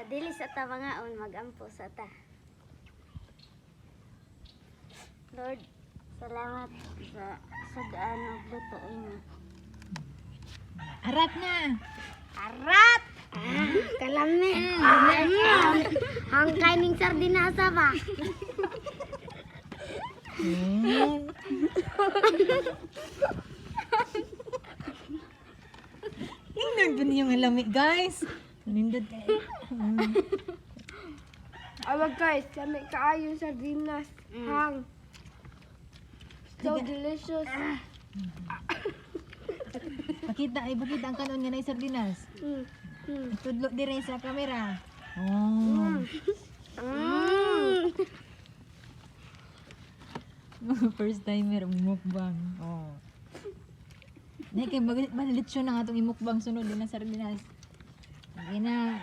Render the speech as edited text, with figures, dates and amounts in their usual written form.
Dili sa ta mangaon, magampo sa ta. Lord, salamat sa daan og luto mo. Arat na. Arat! Kalami. Ang kaining sardinasa ba? Tingnan po niyo yung lami, guys. Nindot kayo. Awag guys, kami kaayo sardinas. Hang. So delicious. Pakita ang kanon nga na sardinas. Mm. Mm. Tudlo dire sa camera. Oh. First timer mukbang. Oh. Nay kay malilitsyon na nga itong imukbang sunod din na sardinas. Sige na.